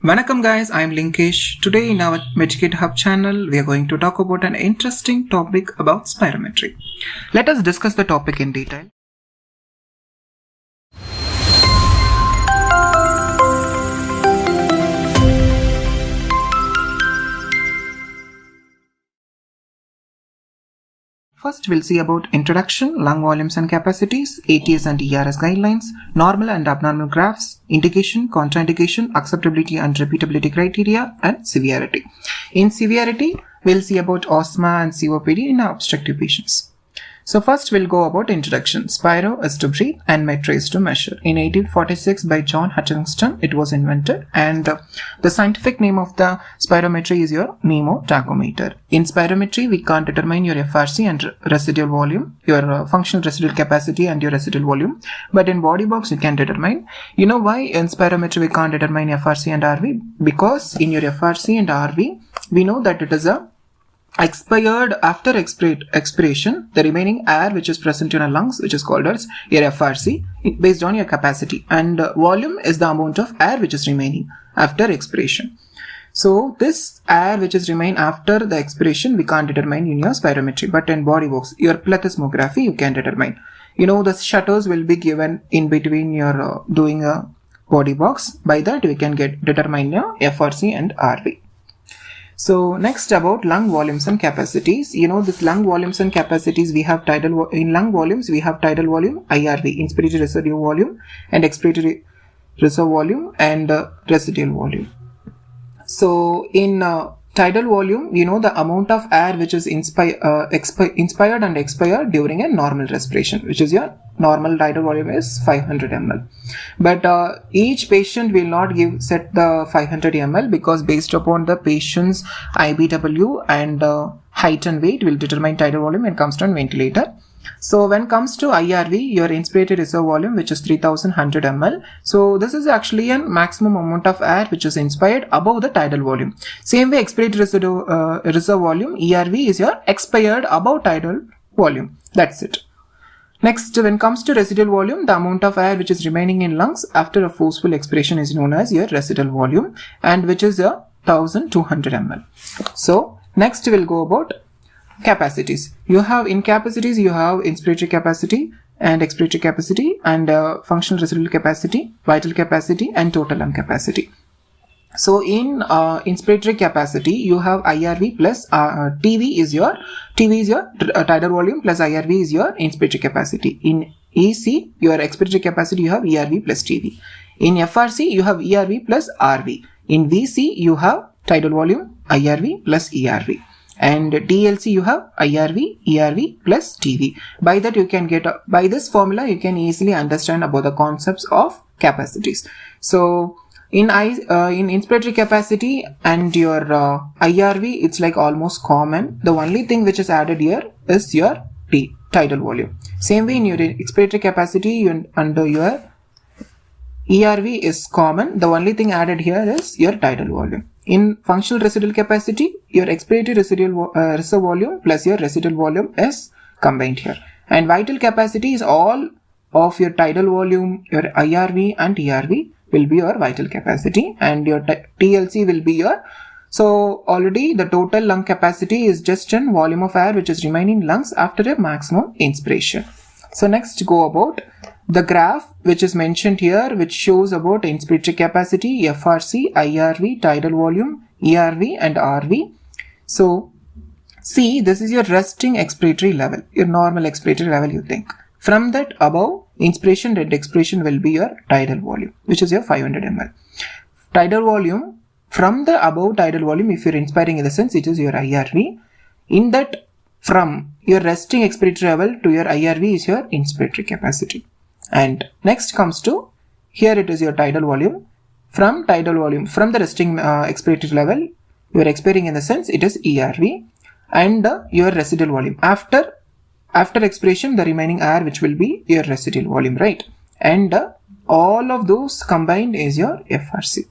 Vanakkam guys, I am Linkesh. Today in our Meducate Hub channel, we are going to talk about an interesting topic about spirometry. Let us discuss the topic in detail. First, we'll see about introduction, lung volumes and capacities, ATS and ERS guidelines, normal and abnormal graphs, indication, contraindication, acceptability and repeatability criteria, and severity. In severity, we'll see about asthma and COPD in obstructive patients. So first we'll go about introduction. Spiro is to breathe and metry is to measure. In 1846 by John Hutchinson it was invented, and the scientific name of the spirometry is your pneumotachometer. In spirometry we can't determine your FRC and residual volume, your functional residual capacity and your residual volume, but in body box you can determine. You know why in spirometry we can't determine FRC and RV? Because in your FRC and RV we know that it is a expired after expiration, the remaining air which is present in your lungs, which is called as your FRC, based on your capacity, and volume is the amount of air which is remaining after expiration. So this air which is remain after the expiration we can't determine in your spirometry, but in body box, your plethysmography you can determine. You know, the shutters will be given in between your doing a body box. By that we can determine your FRC and RV. So next about lung volumes and capacities. You know, this lung volumes and capacities we have in lung volumes we have tidal volume, IRV, inspiratory residual volume, and expiratory reserve volume, and residual volume. So in tidal volume, you know, the amount of air which is inspired and expired during a normal respiration, which is your normal tidal volume is 500 ml. But each patient will not set the 500 ml, because based upon the patient's IBW and height and weight will determine tidal volume when it comes to a ventilator. So when it comes to IRV, your inspirated reserve volume, which is 3100 ml. So this is actually a maximum amount of air which is inspired above the tidal volume. Same way expirated reserve volume, ERV, is your expired above tidal volume. That's it. Next, when it comes to residual volume, the amount of air which is remaining in lungs after a forceful expiration is known as your residual volume, and which is 1200 ml. So next we'll go about capacities. You have in capacities you have inspiratory capacity and expiratory capacity, and functional residual capacity, vital capacity, and total lung capacity. So in inspiratory capacity you have IRV plus TV is your tidal volume plus IRV is your inspiratory capacity. In EC, your expiratory capacity, you have ERV plus TV. In FRC you have ERV plus RV. In VC you have tidal volume, IRV plus ERV. And TLC you have IRV, ERV plus TV. By that you can by this formula you can easily understand about the concepts of capacities. So in inspiratory capacity and your IRV, it's like almost common. The only thing which is added here is your tidal volume. Same way in your expiratory capacity under your ERV is common. The only thing added here is your tidal volume. In functional residual capacity, your expiratory reserve volume plus your residual volume is combined here. And vital capacity is all of your tidal volume, your IRV and ERV will be your vital capacity, and your TLC will be your, so already the total lung capacity is just an volume of air which is remaining in lungs after a maximum inspiration. So next go about the graph which is mentioned here, which shows about inspiratory capacity, FRC, IRV, tidal volume, ERV and RV. So see, this is your resting expiratory level, your normal expiratory level you think. From that above, inspiration and expiration will be your tidal volume, which is your 500 ml. Tidal volume, from the above tidal volume, if you're inspiring in the sense, it is your IRV. In that, from your resting expiratory level to your IRV is your inspiratory capacity. And next comes to, here it is your tidal volume. From tidal volume, from the resting expiratory level, you are expiring in the sense, it is ERV. And your residual volume. After expiration, the remaining air which will be your residual volume, right? And all of those combined is your FRC.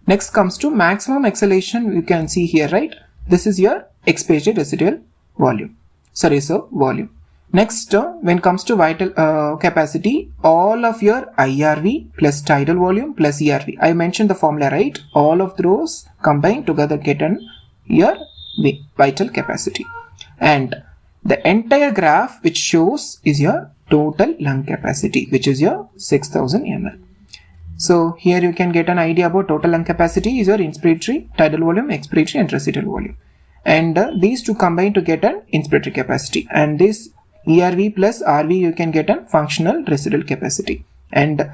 Next comes to maximum exhalation, you can see here, right? This is your expirated residual volume. So volume. Next, when it comes to vital capacity, all of your IRV plus tidal volume plus ERV, I mentioned the formula, right? All of those combined together get your vital capacity. And the entire graph which shows is your total lung capacity, which is your 6000 ml. So here you can get an idea about total lung capacity is your inspiratory, tidal volume, expiratory and residual volume. And these two combine to get an inspiratory capacity. And this ERV plus RV you can get a functional residual capacity. And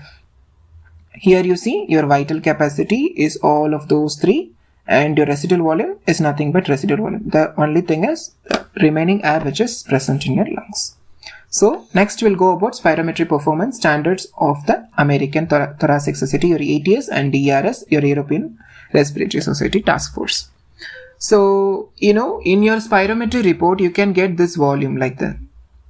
here you see your vital capacity is all of those three, and your residual volume is nothing but residual volume. The only thing is the remaining air which is present in your lungs. So next we'll go about spirometry performance standards of the American Thoracic Society, your ATS, and DRS, your European Respiratory Society Task Force. So, in your spirometry report, you can get this volume like that.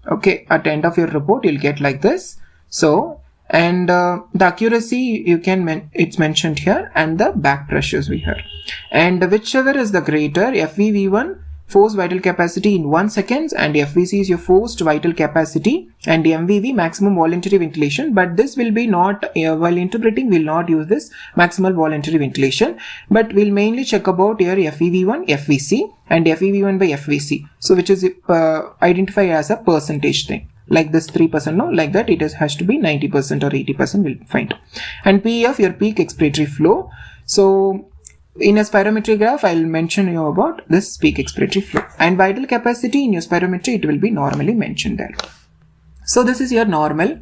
Okay, at the end of your report, you'll get like this. So, and the accuracy it's mentioned here, and the back pressures we have. And whichever is the greater, FVV1, forced vital capacity in 1 second, and FVC is your forced vital capacity, and MVV, maximum voluntary ventilation. But this will be not, while interpreting, we'll not use this maximal voluntary ventilation, but we'll mainly check about your FEV1, FVC, and FEV1 by FVC. So which is identified as a percentage thing. Like this 3%, no, like that it has to be 90% or 80% we'll find. And PEF, your peak expiratory flow. So in a spirometry graph, I'll mention you about this peak expiratory flow. And vital capacity in your spirometry, it will be normally mentioned there. So this is your normal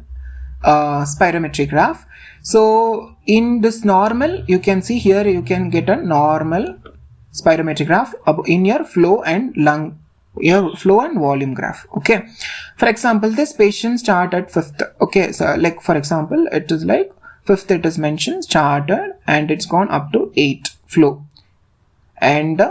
spirometry graph. So in this normal, you can see here, you can get a normal spirometry graph in your flow and volume graph. Okay. For example, this patient start at 5th. Okay. So like, for example, it is like 5th, it is mentioned, started, and it's gone up to 8 flow. And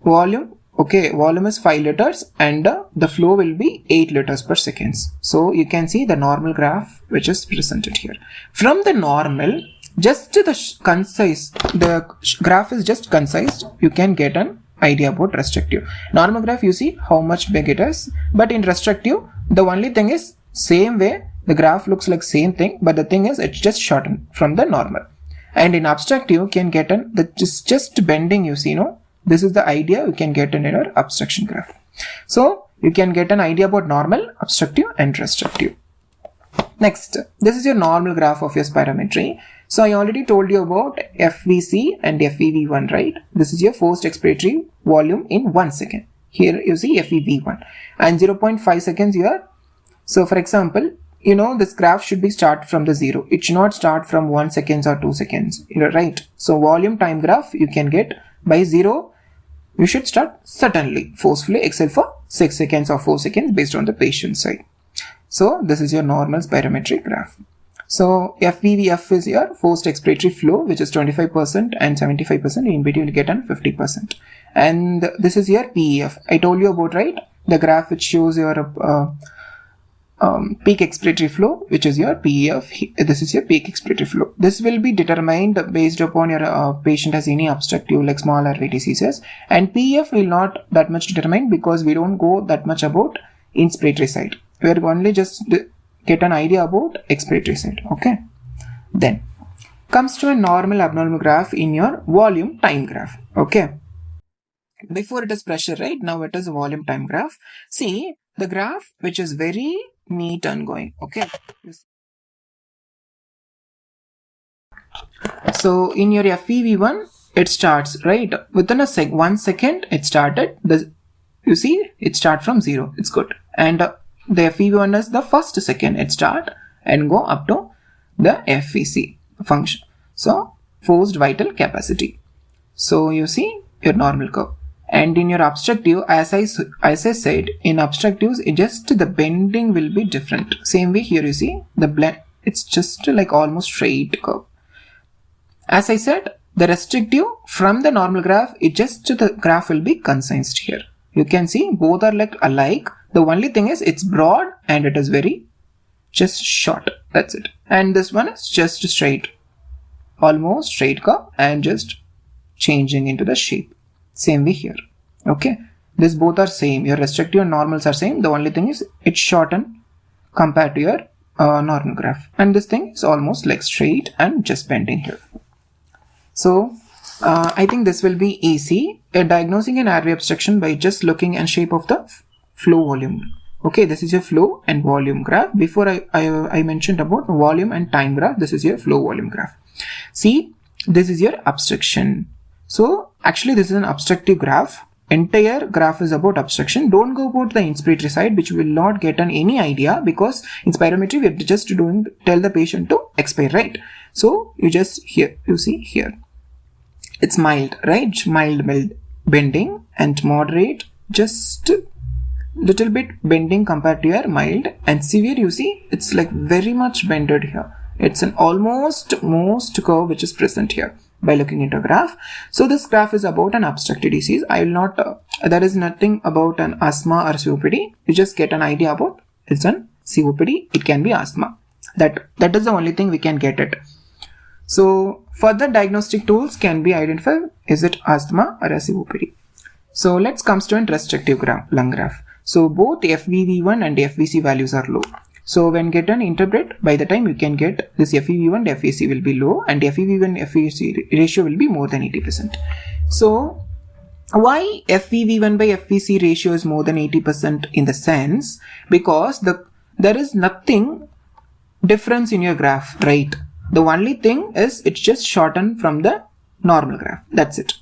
volume, okay, volume is 5 liters, and the flow will be 8 liters per second. So you can see the normal graph which is presented here. From the normal, just the graph is just concise, you can get an idea about restrictive. Normal graph, you see how much big it is, but in restrictive, the only thing is same way, the graph looks like same thing, but the thing is it's just shortened from the normal. And in obstructive, you can get just bending, you see, this is the idea you can get in your obstruction graph. So you can get an idea about normal, obstructive and restrictive. Next, this is your normal graph of your spirometry. So I already told you about FVC and FEV1, right? This is your forced expiratory volume in 1 second. Here you see FEV1 and 0.5 seconds here. So for example, this graph should be start from the 0. It should not start from 1 second or 2 seconds, right? So volume time graph you can get by 0. You should start certainly forcefully except for 6 seconds or 4 seconds based on the patient side. So this is your normal spirometry graph. So FVVF is your forced expiratory flow, which is 25% and 75%. In between you get an 50%. And this is your PEF. I told you about, right? The graph which shows your peak expiratory flow, which is your PEF. This is your peak expiratory flow. This will be determined based upon your patient has any obstructive like small airway diseases, and PEF will not that much determine because we don't go that much about inspiratory side. We are only just get an idea about expiratory side. Okay. Then comes to a normal abnormal graph in your volume time graph. Okay. Before it is pressure, right? Now it is a volume time graph. See the graph which is very neat and going. Okay. So in your FEV1, it starts right within 1 second. It started. You see, it start from 0. It's good. And the FEV1 is the first second. It start and go up to the FVC function. So forced vital capacity. So you see your normal curve. And in your obstructive, as I said, in obstructives, just the bending will be different. Same way here you see the blend. It's just like almost straight curve. As I said, the restrictive from the normal graph, the graph will be concise here. You can see both are like alike. The only thing is it's broad and it is very just short. That's it. And this one is just straight, almost straight curve and just changing into the shape. Same way here. Okay. This both are same. Your restrictive and normals are same. The only thing is it's shortened compared to your normal graph. And this thing is almost like straight and just bending here. So I think this will be easy. Diagnosing an airway obstruction by just looking at shape of the flow volume. Okay, this is your flow and volume graph. Before I mentioned about volume and time graph. This is your flow volume graph. See, this is your obstruction. So actually this is an obstructive graph. Entire graph is about obstruction. Don't go about the inspiratory side, which will not get on any idea, because in spirometry we are just tell the patient to expire, right? So you just here, you see here, it's mild, right? Mild bending, and moderate, just little bit bending compared to your mild, and severe, you see it's like very much bended here. It's an almost most curve which is present here by looking into a graph. So this graph is about an obstructive disease. I will not, there is nothing about an asthma or COPD. You just get an idea about it's an COPD. It can be asthma. That is the only thing we can get it. So further diagnostic tools can be identified. Is it asthma or a COPD? So let's come to a restrictive lung graph. So both FEV1 and FVC values are low. So when get an interpret, by the time you can get this FEV1 and FVC will be low, and FEV1 FVC ratio will be more than 80%. So why FEV1 by FVC ratio is more than 80% in the sense, because there is nothing difference in your graph, right? The only thing is it's just shortened from the normal graph. That's it.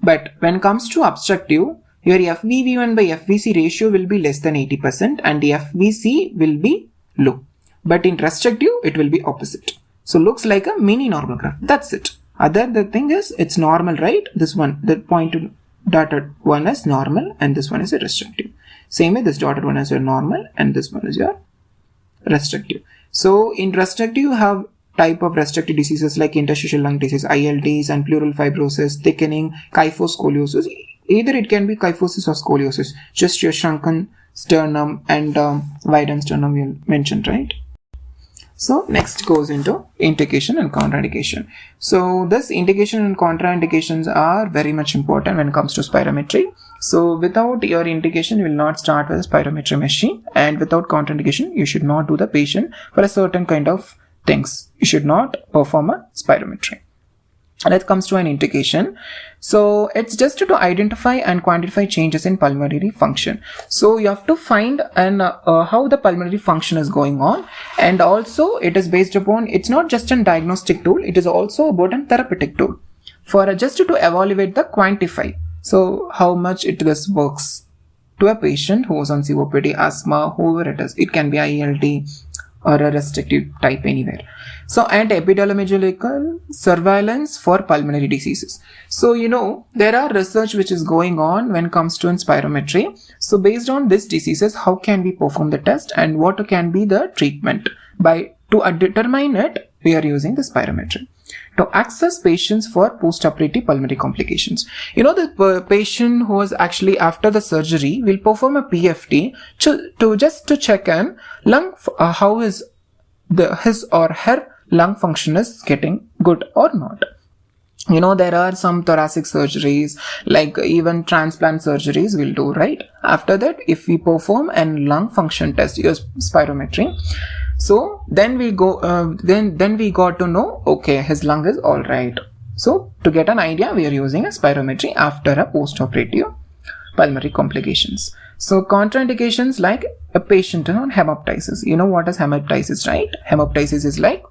But when it comes to obstructive, your FEV1 by FVC ratio will be less than 80% and the FVC will be low. But in restrictive, it will be opposite. So looks like a mini normal graph. That's it. The thing is, it's normal, right? This one, the pointed dotted one is normal and this one is a restrictive. Same way, this dotted one is your normal and this one is your restrictive. So in restrictive, you have type of restrictive diseases like interstitial lung disease, ILDs, and pleural fibrosis, thickening, kyphoscoliosis. Either it can be kyphosis or scoliosis, just your shrunken sternum and widened sternum you mentioned, right? So next goes into indication and contraindication. So this indication and contraindications are very much important when it comes to spirometry. So without your indication, you will not start with a spirometry machine, and without contraindication, you should not do the patient for a certain kind of things. You should not perform a spirometry. And it comes to an indication. So it's just to identify and quantify changes in pulmonary function. So you have to find how the pulmonary function is going on, and also it is based upon, it's not just a diagnostic tool, it is also about a therapeutic tool for just to evaluate the quantify. So how much this works to a patient who is on COPD, asthma, whoever it is. It can be ILD or a restrictive type anywhere. So, and epidemiological surveillance for pulmonary diseases. So, there are research which is going on when it comes to spirometry. So, based on these diseases, how can we perform the test and what can be the treatment? To determine it, we are using the spirometry. To access patients for post-operative pulmonary complications. The patient who is actually after the surgery will perform a PFT to check in lung, how is his or her lung function is getting good or not. There are some thoracic surgeries, like even transplant surgeries will do, right? After that, if we perform a lung function test, use spirometry, so then we go, then we got to know, okay, his lung is all right. So to get an idea, we are using a spirometry after a post-operative pulmonary complications. So contraindications like a patient on hemoptysis. You know what is hemoptysis, right? Hemoptysis is like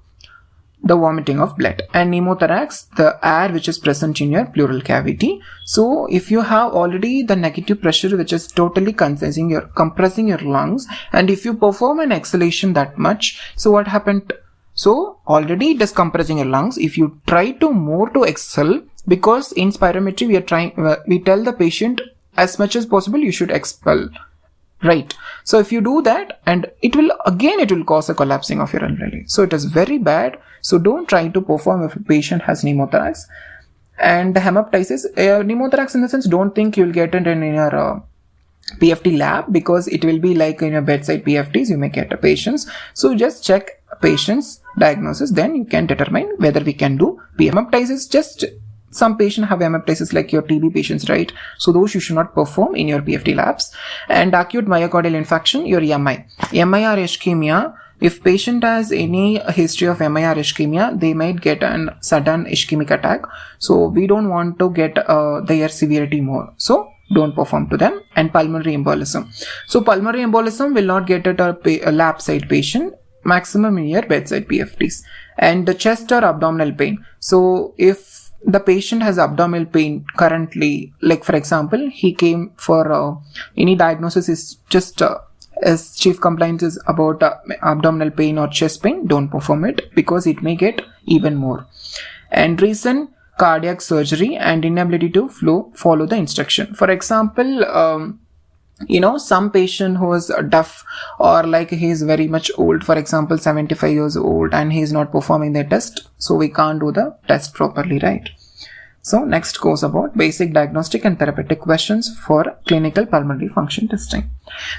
the vomiting of blood, and pneumothorax, the air which is present in your pleural cavity. So if you have already the negative pressure which is totally compressing your lungs, and if you perform an exhalation that much, so what happened? So already it is compressing your lungs. If you try to more to exhale, because in spirometry we tell the patient as much as possible you should expel, right? So if you do that, and it will cause a collapsing of your alveoli. So it is very bad. So don't try to perform if a patient has pneumothorax. And hemoptysis, pneumothorax in the sense, don't think you'll get it in your PFT lab, because it will be like in your bedside PFTs, you may get a patients. So just check patient's diagnosis, then you can determine whether we can do hemoptysis. Just some patients have hemoptysis like your TB patients, right? So those you should not perform in your PFT labs. And acute myocardial infarction, your MI or ischemia. If patient has any history of MI or ischemia, they might get a sudden ischemic attack. So we don't want to get their severity more. So don't perform to them. And pulmonary embolism. So pulmonary embolism will not get at a lab side patient, maximum in your bedside PFTs. And the chest or abdominal pain. So if the patient has abdominal pain currently, like for example, he came for any diagnosis is just as chief complaint is about abdominal pain or chest pain, don't perform it because it may get even more. And recent cardiac surgery and inability to follow the instruction. For example, some patient who is deaf or like he is very much old, for example 75 years old, and he is not performing the test, so we can't do the test properly, right? So next goes about basic diagnostic and therapeutic questions for clinical pulmonary function testing.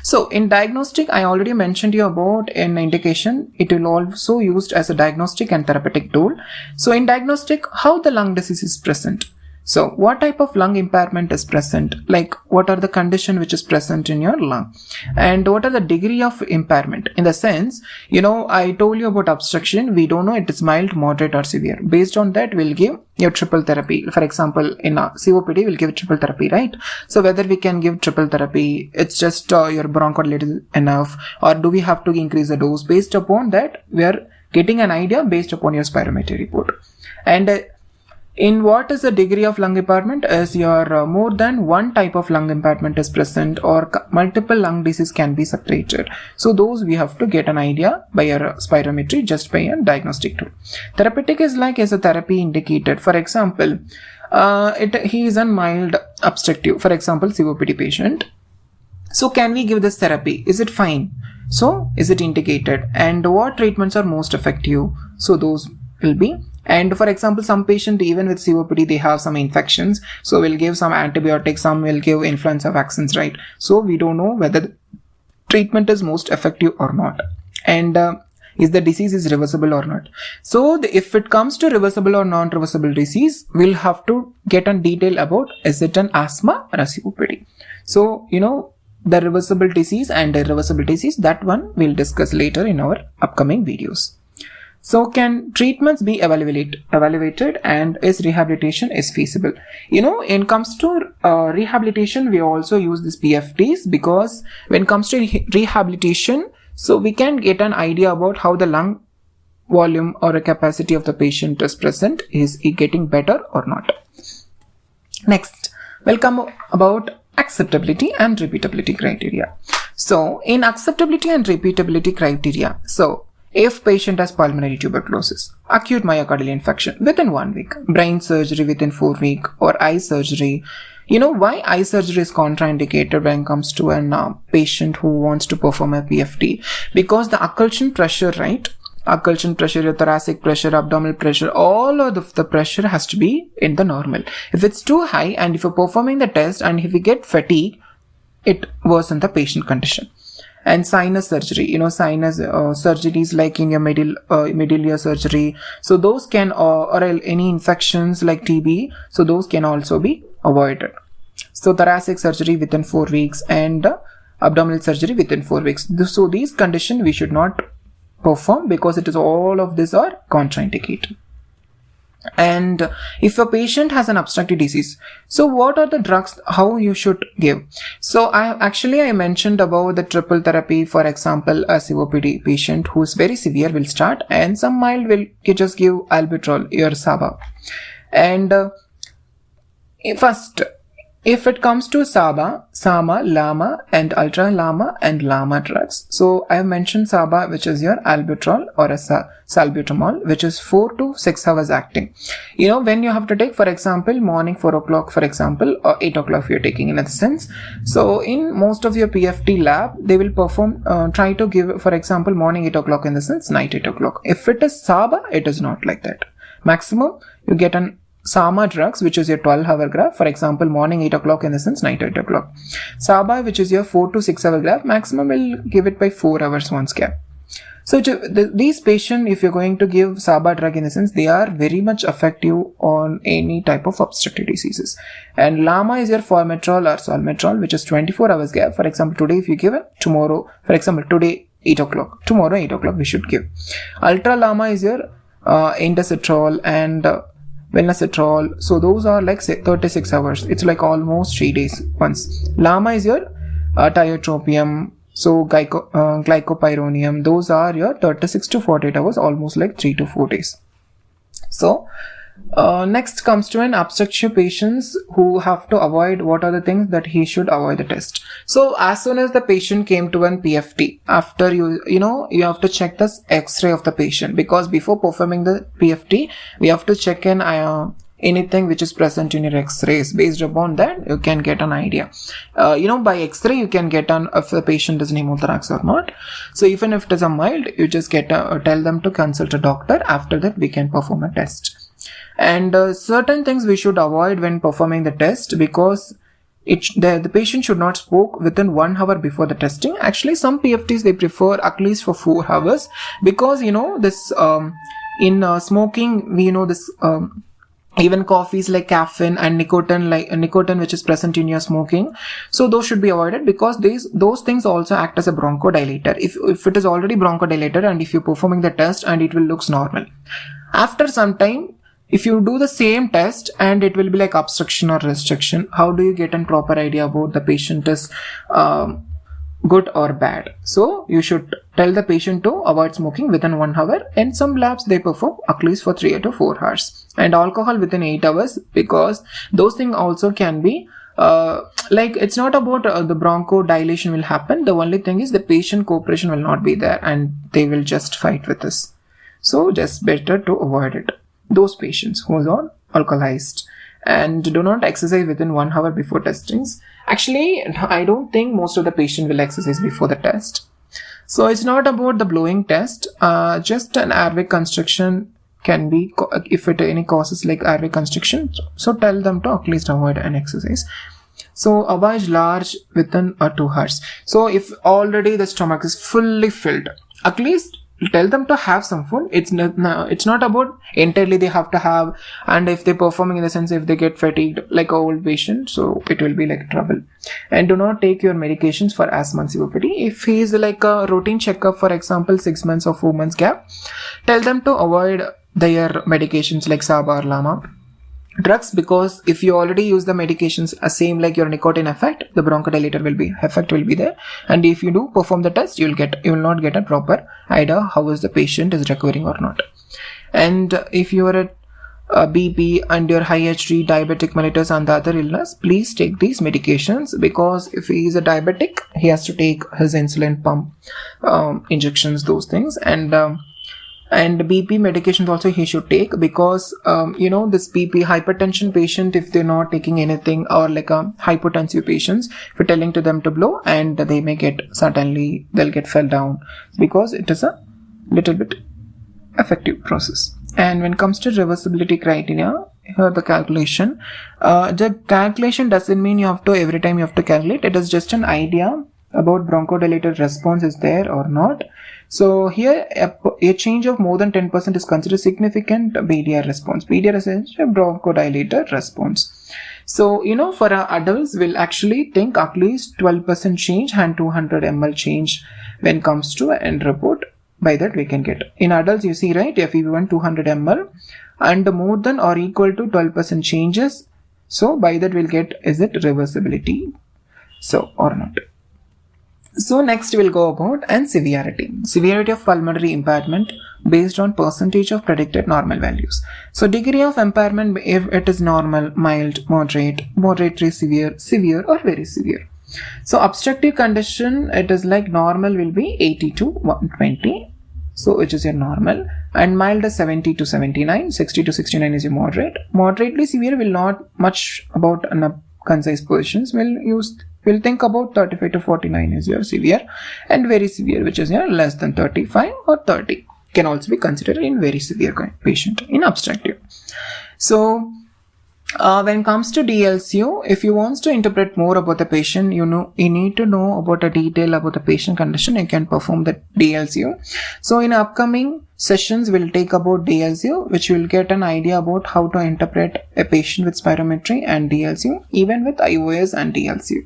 So in diagnostic, I already mentioned you about an indication. It will also used as a diagnostic and therapeutic tool. So in diagnostic, how the lung disease is present. So what type of lung impairment is present? Like what are the condition which is present in your lung? And what are the degree of impairment? In the sense, I told you about obstruction. We don't know it is mild, moderate or severe. Based on that, we'll give your triple therapy. For example, in a COPD, we'll give triple therapy, right? So whether we can give triple therapy, it's just your bronchodilator enough, or do we have to increase the dose? Based upon that, we are getting an idea based upon your spirometry report. And in what is the degree of lung impairment is your more than one type of lung impairment is present, or multiple lung disease can be separated. So those we have to get an idea by your spirometry, just by a diagnostic tool. Therapeutic is like as a therapy indicated. For example, he is a mild obstructive, for example COPD patient. So can we give this therapy? Is it fine? So is it indicated? And what treatments are most effective? So those will be. And for example, some patient even with COPD, they have some infections. So we'll give some antibiotics, some will give influenza vaccines, right? So we don't know whether the treatment is most effective or not. And is the disease is reversible or not. So if it comes to reversible or non-reversible disease, we'll have to get a detail about is it an asthma or a COPD. So, the reversible disease and irreversible disease, that one we'll discuss later in our upcoming videos. So can treatments be evaluated, and is rehabilitation is feasible? In comes to rehabilitation, we also use these PFTs, because when it comes to rehabilitation, so we can get an idea about how the lung volume or a capacity of the patient is present. Is he getting better or not? Next, we'll come about acceptability and repeatability criteria. So in acceptability and repeatability criteria, so if patient has pulmonary tuberculosis, acute myocardial infarction within 1 week, brain surgery within 4 weeks, or eye surgery. Why eye surgery is contraindicated when it comes to a patient who wants to perform a PFT? Because the occlusion pressure, right? Occlusion pressure, your thoracic pressure, abdominal pressure, all of the pressure has to be in the normal. If it's too high, and if you're performing the test and if you get fatigue, it worsens the patient condition. And sinus surgery, sinus surgeries like in your middle ear surgery. So those can, or any infections like TB, so those can also be avoided. So thoracic surgery within 4 weeks and abdominal surgery within 4 weeks. So these conditions we should not perform, because it is all of these are contraindicated. And if a patient has an obstructive disease, so what are the drugs, how you should give? So I mentioned about the triple therapy. For example, a COPD patient who is very severe will start, and some mild will just give albuterol, your SABA. And first, if it comes to SABA, SAMA, LAMA and Ultra LAMA and LAMA drugs. So I have mentioned SABA, which is your albuterol or a salbutamol, which is 4 to 6 hours acting. When you have to take, for example, morning 4 o'clock, for example, or 8 o'clock you're taking in a sense. So in most of your PFT lab, they will try to give, for example, morning 8 o'clock in the sense, night 8 o'clock. If it is SABA, it is not like that. Maximum, you get an SAMA drugs, which is your 12-hour graph, for example, morning 8 o'clock in the sense, night 8 o'clock. SABA, which is your 4 to 6 hour graph, maximum will give it by 4 hours once gap. So these patients, if you're going to give SABA drug, in the sense they are very much effective on any type of obstructive diseases. And LAMA is your formoterol or solmetrol, which is 24 hours gap. For example, today if you give it, tomorrow, for example, today 8 o'clock, tomorrow 8 o'clock we should give. Ultra LAMA is your indocetrol and Velnacetrol. So those are like 36 hours. It's like almost 3 days once. LAMA is your tiotropium. So glycopyrronium, those are your 36 to 48 hours, almost like 3 to 4 days. So next comes to an obstructive patients who have to avoid. What are the things that he should avoid the test? So as soon as the patient came to an PFT, after you have to check this X-ray of the patient, because before performing the PFT, we have to check in anything which is present in your X-rays. Based upon that, you can get an idea. By X-ray, you can get on if the patient is pneumothorax or not. So even if it is a mild, you just tell them to consult a doctor. After that, we can perform a test. And certain things we should avoid when performing the test, because the patient should not smoke within 1 hour before the testing. Actually, some PFTs, they prefer at least for 4 hours, because this in smoking, we know this. Even coffees like caffeine and nicotine which is present in your smoking, so those should be avoided, because those things also act as a bronchodilator. If it is already bronchodilator and if you're performing the test and it will looks normal, after some time if you do the same test and it will be like obstruction or restriction, how do you get a proper idea about the patient is good or bad? So you should tell the patient to avoid smoking within 1 hour, and some labs they perform at least for 3 to 4 hours, and alcohol within 8 hours, because those things also can be it's not about the bronchodilation will happen. The only thing is the patient cooperation will not be there and they will just fight with us. So just better to avoid it. Those patients who are on alcoholized, and do not exercise within 1 hour before testings. Actually, I don't think most of the patient will exercise before the test. So it's not about the blowing test. Just an airway constriction can be, if it any causes like airway constriction, so tell them to at least avoid an exercise. So avoid large within 2 hours. So if already the stomach is fully filled, at least tell them to have some food. It's not about entirely they have to have, and if they're performing, in the sense if they get fatigued like an old patient, so it will be like trouble. And do not take your medications for asthma and COPD. If he is like a routine checkup, for example 6 months or 4 months gap, tell them to avoid their medications like SABA or LAMA drugs, because if you already use the medications same like your nicotine effect, the bronchodilator effect will be there, and if you do perform the test, you will not get a proper idea how is the patient is recovering or not. And if you are at BP and your high HD diabetic mellitus and the other illness, please take these medications, because if he is a diabetic, he has to take his insulin pump injections, those things, and BP medications also he should take, because this BP hypertension patient, if they're not taking anything, or like a hypotensive patients, if you're telling to them to blow, and they may get suddenly they'll get fell down, because it is a little bit effective process. And when it comes to reversibility criteria, here the calculation doesn't mean you have to every time you have to calculate. It is just an idea about bronchodilator response is there or not. So here a change of more than 10% is considered significant BDR response. BDR is a bronchodilator response. So for adults, we'll actually think at least 12% change and 200 ml change when it comes to end report. By that we can get in adults, you see, right, FEV1 200 ml and more than or equal to 12% changes. So by that we'll get, is it reversibility so or not. So next we'll go about and severity of pulmonary impairment based on percentage of predicted normal values. So degree of impairment, if it is normal, mild, moderately severe, severe or very severe. So obstructive condition, it is like normal will be 80 to 120, so which is your normal, and mild is 70 to 79, 60 to 69 is your moderate. Moderately severe will not much about concise positions. We'll think about 35 to 49 is your severe, and very severe, which is your less than 35 or 30, can also be considered in very severe patient in obstructive. So When it comes to DLCU, if you want to interpret more about the patient, you need to know about a detail about the patient condition. You can perform the DLCU. So in upcoming sessions, we'll take about DLCU, which will get an idea about how to interpret a patient with spirometry and DLCU, even with IOS and DLCU.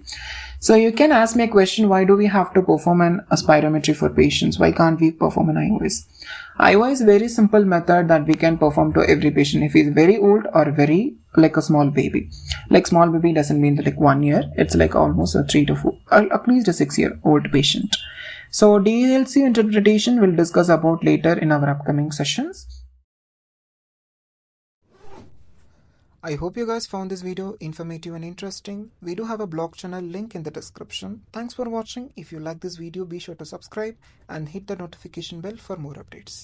So you can ask me a question, why do we have to perform a spirometry for patients? Why can't we perform an IOS? IOS is a very simple method that we can perform to every patient if he's very old or very like a small baby. Like small baby doesn't mean like 1 year. It's like almost a 3 to 4, at least a 6-year-old patient. So DLCU interpretation we'll discuss about later in our upcoming sessions. I hope you guys found this video informative and interesting. We do have a blog channel link in the description. Thanks for watching. If you like this video, be sure to subscribe and hit the notification bell for more updates.